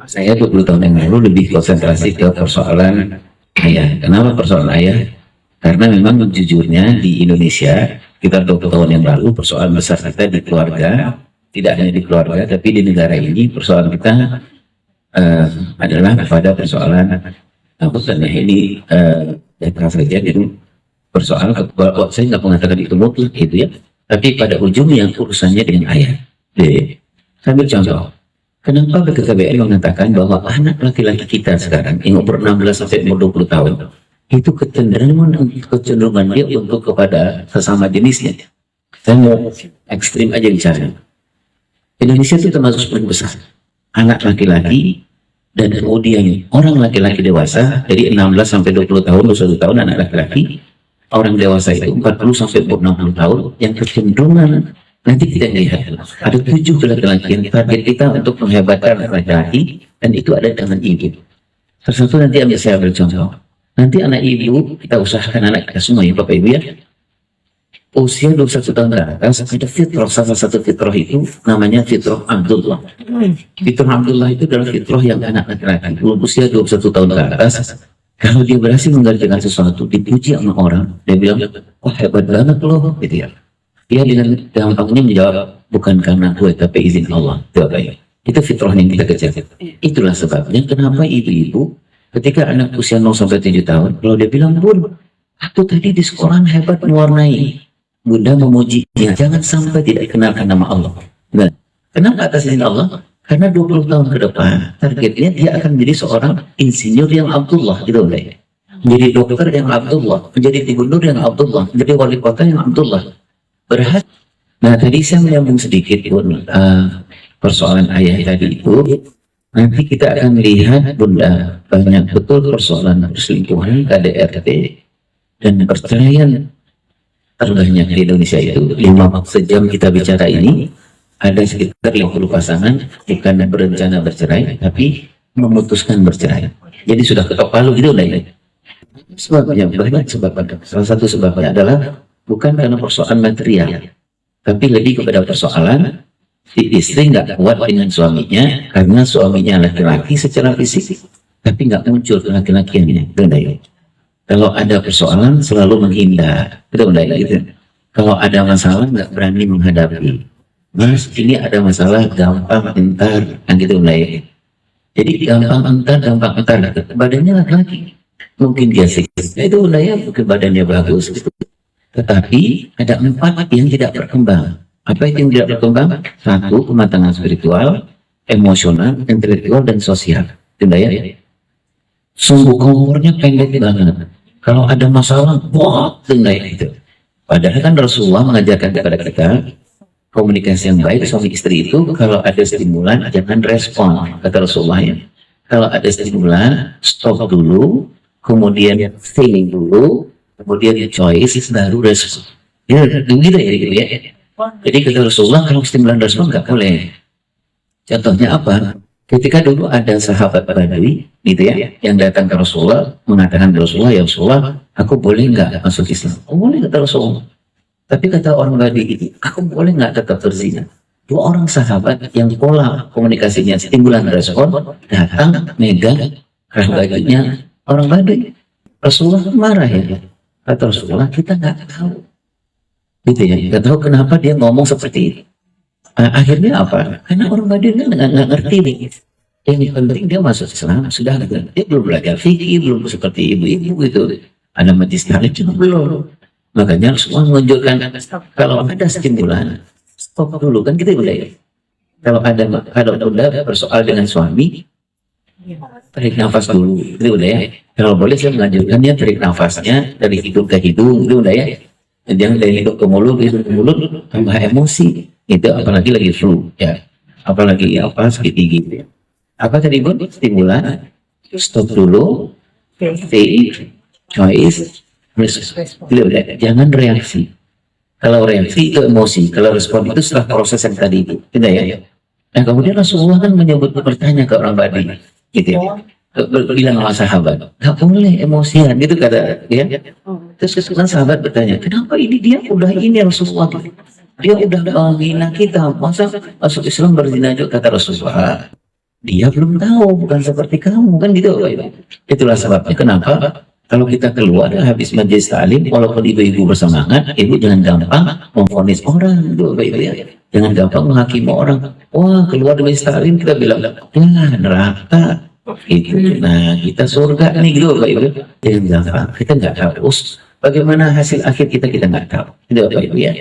Saya 20 tahun yang lalu lebih konsentrasi ke persoalan ayah. Kenapa persoalan ayah? Karena memang jujurnya di Indonesia, kita 20 tahun yang lalu persoalan besar kita di keluarga, tidak hanya di keluarga, tapi di negara ini persoalan kita adalah pada persoalan bukan ya ini data saja gitu, persoalan saya nggak mengatakan itu mutlak gitu ya, tapi pada ujungnya urusannya dengan ayah. Jadi, sambil contoh. Kenapa BKKBN mengatakan bahwa anak laki-laki kita sekarang yang umur 16 sampai umur 20 tahun itu kecenderungan dia untuk kepada sesama jenisnya. Saya mau ekstrim aja bicara. Indonesia itu termasuk paling besar anak laki-laki, dan kemudian orang laki-laki dewasa dari 16 sampai 20 tahun, 21 tahun anak laki-laki, orang dewasa itu 40 sampai 60 tahun yang kecenderungan. Nanti kita lihat ada 7 laki-laki yang target kita untuk menghebatkan laki-laki, dan itu ada dengan ibu. Tersatu nanti ambil saya ambil contoh. Nanti anak ibu kita usahakan anak kita semua ya Bapak Ibu ya. Usia 21 tahun ke atas ada fitrah, salah satu fitrah itu namanya fitrah Abdullah. Fitrah Abdullah itu adalah fitrah yang anak laki-laki usia 21 tahun ke atas. Kalau dia berhasil mengerjakan sesuatu, dipuji sama orang, dia bilang, wah hebat banget loh, gitu ya. Dia dengan gampangnya menjawab, bukan karena gue, tapi izin Allah. Itu fitrah yang kita kejar. Itulah sebabnya kenapa ibu-ibu ketika anak usia 0 sampai 7 tahun, kalau dia bilang, Bun, aku tadi di sekolah hebat mewarnai. Bunda memujinya, jangan sampai tidak kenalkan nama Allah. Nah, kenapa atas izin Allah? Karena 20 tahun ke depan, targetnya dia akan menjadi seorang insinyur yang Abdullah, gitu ya. Menjadi dokter yang Abdullah, menjadi gubernur yang Abdullah, menjadi wali kota yang Abdullah. Berhasil. Nah tadi saya menyambung sedikit persoalan ayah tadi itu. Nanti kita akan lihat Bunda banyak betul persoalan perselingkuhan, KDRT, dan perceraian terbanyak di Indonesia itu. 5 sejam kita bicara ini ada sekitar 50 pasangan bukan berencana bercerai tapi memutuskan bercerai. Jadi sudah ketok palu gitu lah ya. Sebabnya banyak sebabnya. Salah satu sebabnya adalah bukan karena persoalan material, tapi lebih kepada persoalan si istri nggak kuat dengan suaminya karena suaminya laki-laki secara fisik, tapi nggak muncul laki-lakinya. Kalau ada persoalan selalu menghindar, gitu. Kalau ada masalah nggak berani menghadapi. Mas ini ada masalah gampang entar, kan gitu ya. Jadi gampang entar, badannya laki-laki. Mungkin dia seksi, itu ya, mungkin badannya bagus gitu. Tetapi ada 4 yang tidak berkembang. Apa itu yang tidak berkembang? 1, kematangan spiritual, emosional, intelektual, dan sosial. Tidak ya? Sumbu kompornya pendek banget. Kalau ada masalah, wah, tidak itu. Padahal kan Rasulullah mengajarkan kepada kita komunikasi yang baik suami istri itu kalau ada stimulan jangan respon, kata Rasulullah ya. Kalau ada stimulan stop dulu, kemudian think dulu, kemudian choice baru respon. Ya, gitu ya. Jadi kata Rasulullah kalau stimulan respon nggak boleh. Contohnya apa? Ketika dulu ada sahabat Badui, gitu ya, yang datang ke Rasulullah mengatakan Rasulullah, ya Rasulullah, aku boleh nggak masuk Islam? Oh, boleh kata Rasulullah. Tapi kata orang Badui itu, aku boleh nggak tetap berzina? 2 orang sahabat yang pola komunikasinya stimulan respon datang megang bajunya orang Badui. Rasulullah marah ya. Kata Rasulullah, kita nggak tahu, gitu ya, nggak tahu kenapa dia ngomong seperti itu. Akhirnya apa? Karena orang Badui nggak ngerti nih. Yang penting dia masuk Islam sudah, dia belum belajar fikih, belum seperti ibu-ibu gitu. Ada majlis taklim juga belum. Makanya Rasulullah menunjukkan kalau ada stimulan stop dulu, kan kita boleh. Kalau udah bersoal dengan suami, tarik nafas dulu, itu udah ya. Kalau boleh saya melanjutkan ya, tarik nafasnya dari hidung ke hidung, itu udah ya. Jangan dari hidung ke mulut tambah emosi. Itu apalagi lagi flu ya, apalagi apa sakit gigi gitu ya. Apa tadi buat stimulan stop dulu, think, choice, udah, jangan reaksi. Kalau reaksi itu emosi, kalau respon itu setelah proses yang tadi itu, tidak ya. Nah kemudian Rasulullah kan menyebut bertanya ke orang Badui, gitu ya. Bilang sama sahabat, nggak boleh emosian, gitu kata ya. Terus kemudian sahabat bertanya, kenapa ini dia udah ini Rasulullah? Dia udah menghina kita, masa masuk Islam berzina juga, kata Rasulullah. dia belum tahu, bukan seperti kamu, kan gitu Bapak Ibu. Itulah sebabnya kenapa kalau kita keluar habis majelis taklim, walaupun ibu-ibu bersemangat, ibu jangan gampang memvonis orang, gitu Bapak Ibu ya. Jangan gampang menghakimi orang. Wah, keluar dari majelis taklim kita bilang, ya neraka. Itu, nah kita surga nih gitu Bapak Ibu. Jangan gampang, kita nggak tahu bagaimana hasil akhir kita nggak tahu. Gitu Bapak Ibu ya.